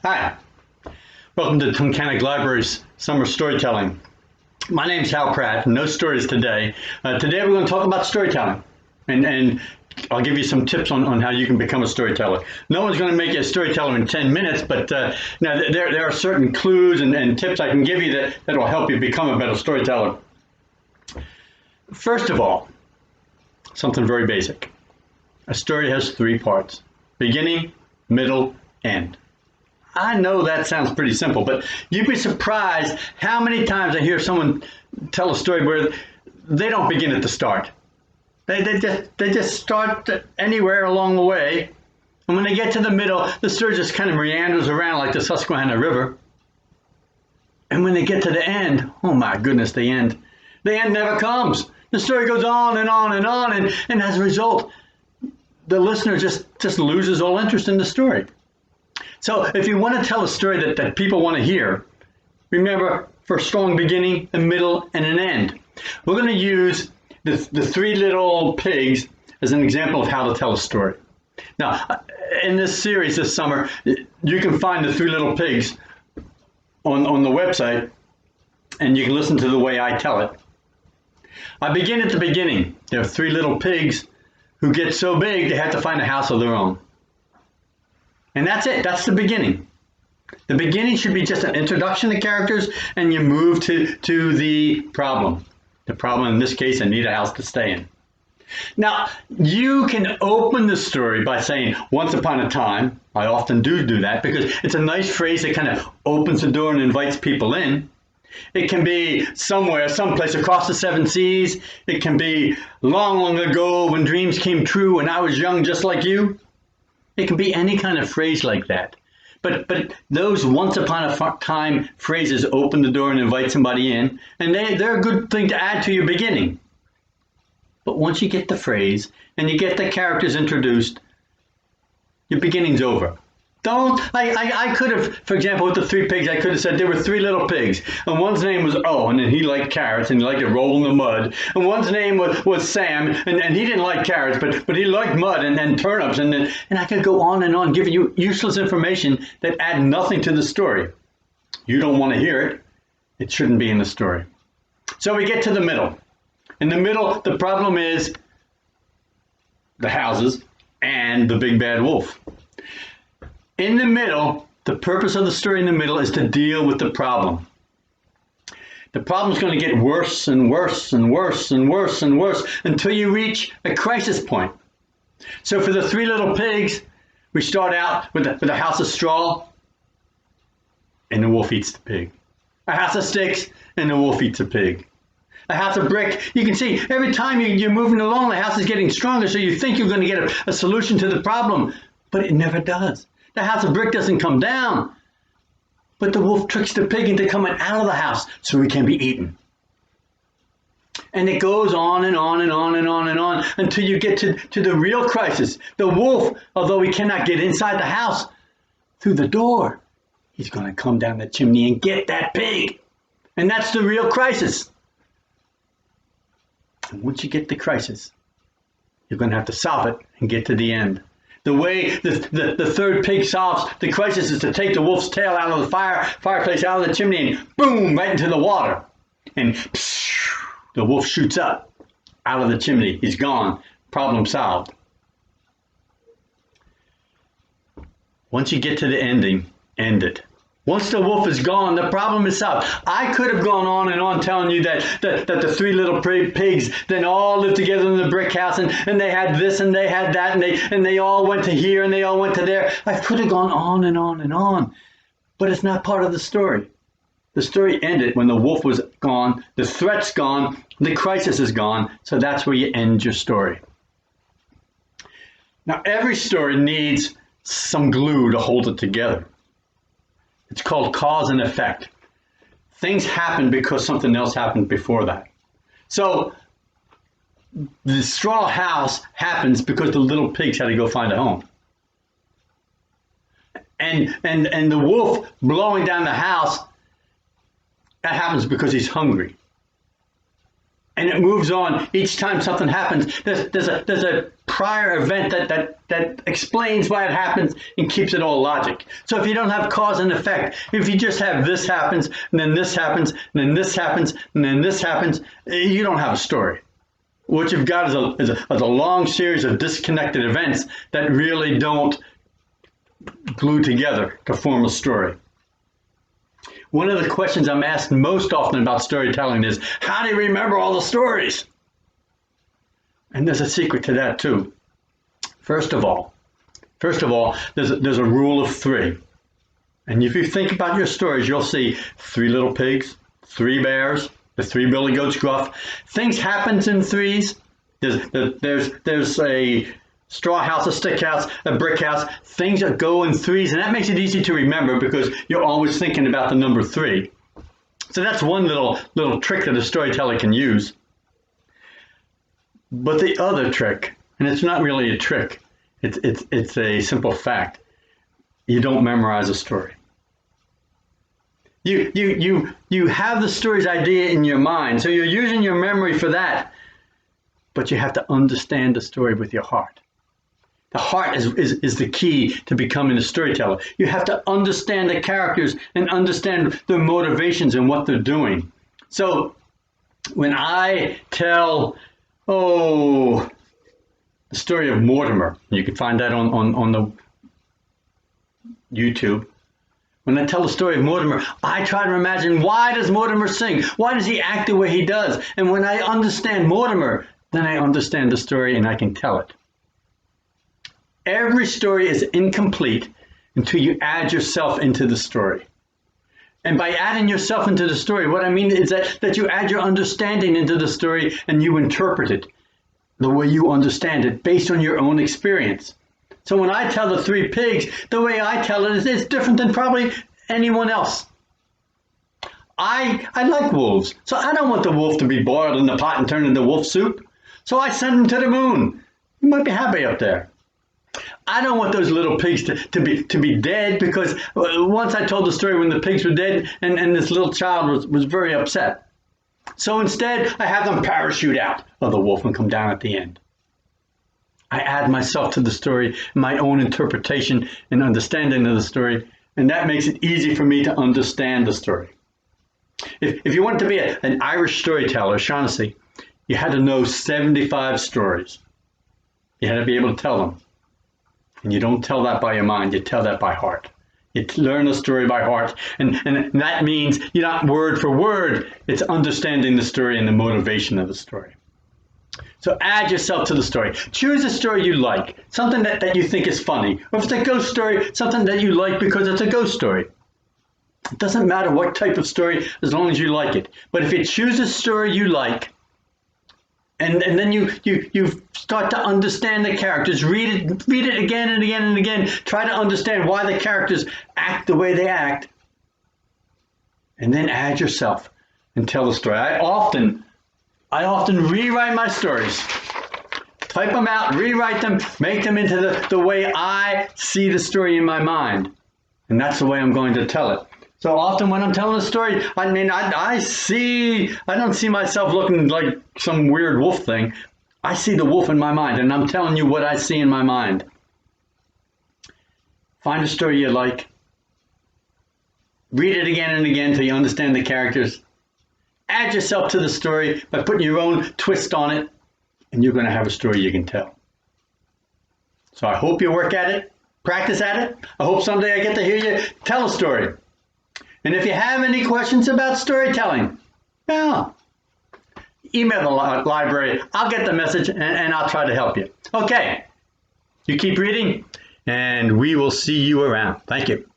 Hi, welcome to Tunkhannock Library's Summer Storytelling. My name's Hal Pratt, no stories today. Today we're going to talk about storytelling, and I'll give you some tips on how you can become a storyteller. No one's going to make you a storyteller in 10 minutes, but now there are certain clues and tips I can give you that will help you become a better storyteller. First of all, something very basic. A story has three parts: beginning, middle, end. I know that sounds pretty simple, but you'd be surprised how many times I hear someone tell a story where they don't begin at the start. They just start anywhere along the way, and when they get to the middle, the story just kind of meanders around like the Susquehanna River. And when they get to the end, oh my goodness, the end never comes. The story goes on and on and on, and as a result, the listener just loses all interest in the story. So if you want to tell a story that people want to hear, remember, for a strong beginning, a middle, and an end. We're going to use the three little pigs as an example of how to tell a story. Now, in this series this summer, you can find the three little pigs on the website, and you can listen to the way I tell it. I begin at the beginning. There are three little pigs who get so big they have to find a house of their own. And that's it. That's the beginning. The beginning should be just an introduction to characters, and you move to the problem. The problem, in this case, I need a house to stay in. Now, you can open the story by saying, once upon a time. I often do that because it's a nice phrase that kind of opens the door and invites people in. It can be somewhere, someplace across the seven seas. It can be long, long ago when dreams came true and I was young just like you. It can be any kind of phrase like that. But those once upon a time phrases open the door and invite somebody in, and they're a good thing to add to your beginning. But once you get the phrase and you get the characters introduced, your beginning's over. I could have, for example, with the three pigs, I could have said there were three little pigs, and one's name was Owen, and he liked carrots, and he liked to roll in the mud, and one's name was Sam, and he didn't like carrots, but he liked mud and turnips, and I could go on and on, giving you useless information that add nothing to the story. You don't want to hear it. It shouldn't be in the story. So we get to the middle. In the middle, the problem is the houses and the big bad wolf. In the middle, the purpose of the story in the middle is to deal with the problem. The problem is going to get worse and worse and worse and worse and worse until you reach a crisis point. So for the three little pigs, we start out with a house of straw, and the wolf eats the pig. A house of sticks, and the wolf eats a pig. A house of brick, you can see every time you're moving along, the house is getting stronger, so you think you're going to get a solution to the problem, but it never does. The house of brick doesn't come down, but the wolf tricks the pig into coming out of the house so he can be eaten. And it goes on and on and on and on and on until you get to the real crisis. The wolf, although he cannot get inside the house through the door, he's going to come down the chimney and get that pig. And that's the real crisis. And once you get the crisis, you're going to have to solve it and get to the end. The way the third pig solves the crisis is to take the wolf's tail out of the fireplace, out of the chimney, and boom, right into the water. And psh, the wolf shoots up out of the chimney. He's gone. Problem solved. Once you get to the ending, end it. Once the wolf is gone, the problem is solved. I could have gone on and on telling you that the three little pigs then all lived together in the brick house, and they had this and they had that, and they all went to here and they all went to there. I could have gone on and on and on, but it's not part of the story. The story ended when the wolf was gone, the threat's gone, the crisis is gone, so that's where you end your story. Now, every story needs some glue to hold it together. It's called cause and effect. Things happen because something else happened before that. So the straw house happens because the little pigs had to go find a home. And the wolf blowing down the house, that happens because he's hungry. and it moves on each time something happens. There's a prior event that explains why it happens and keeps it all logic. So if you don't have cause and effect, if you just have this happens, and then this happens, and then this happens, and then this happens, you don't have a story. What you've got is a long series of disconnected events that really don't glue together to form a story. One of the questions I'm asked most often about storytelling is, how do you remember all the stories? And there's a secret to that too. First of all, there's a rule of 3. And if you think about your stories, you'll see 3 little pigs, 3 bears, the 3 billy goats gruff. Things happens in 3s. There's a straw house, a stick house, a brick house. Things that go in 3s, and that makes it easy to remember because you're always thinking about the number 3. So that's one little trick that a storyteller can use. But the other trick, and it's not really a trick, it's a simple fact. You don't memorize a story. You have the story's idea in your mind, so you're using your memory for that. But you have to understand the story with your heart. The heart is the key to becoming a storyteller. You have to understand the characters and understand their motivations and what they're doing. So when I tell, the story of Mortimer, you can find that on the YouTube. When I tell the story of Mortimer, I try to imagine, why does Mortimer sing? Why does he act the way he does? And when I understand Mortimer, then I understand the story and I can tell it. Every story is incomplete until you add yourself into the story. And by adding yourself into the story, what I mean is that you add your understanding into the story and you interpret it the way you understand it based on your own experience. So when I tell the 3 pigs, the way I tell it is different than probably anyone else. I like wolves, so I don't want the wolf to be boiled in the pot and turned into wolf soup. So I send him to the moon. He might be happy up there. I don't want those little pigs to be dead, because once I told the story when the pigs were dead, and this little child was very upset. So instead, I have them parachute out of the wolf and come down at the end. I add myself to the story, my own interpretation and understanding of the story, and that makes it easy for me to understand the story. If you want to be an Irish storyteller, Shaughnessy, you had to know 75 stories. You had to be able to tell them. And you don't tell that by your mind, you tell that by heart. You learn a story by heart, and that means you're not word for word, it's understanding the story and the motivation of the story. So add yourself to the story. Choose a story you like, something that you think is funny. Or if it's a ghost story, something that you like because it's a ghost story. It doesn't matter what type of story, as long as you like it. But if you choose a story you like, and then you start to understand the characters, read it again and again and again, try to understand why the characters act the way they act, and then add yourself and tell the story. I often rewrite my stories, type them out, rewrite them, make them into the way I see the story in my mind, and that's the way I'm going to tell it. So often when I'm telling a story, I don't see myself looking like some weird wolf thing. I see the wolf in my mind, and I'm telling you what I see in my mind. Find a story you like. Read it again and again until you understand the characters. Add yourself to the story by putting your own twist on it, and you're going to have a story you can tell. So I hope you work at it, practice at it. I hope someday I get to hear you tell a story. And if you have any questions about storytelling, email the library. I'll get the message and I'll try to help you. Okay, you keep reading, and we will see you around. Thank you.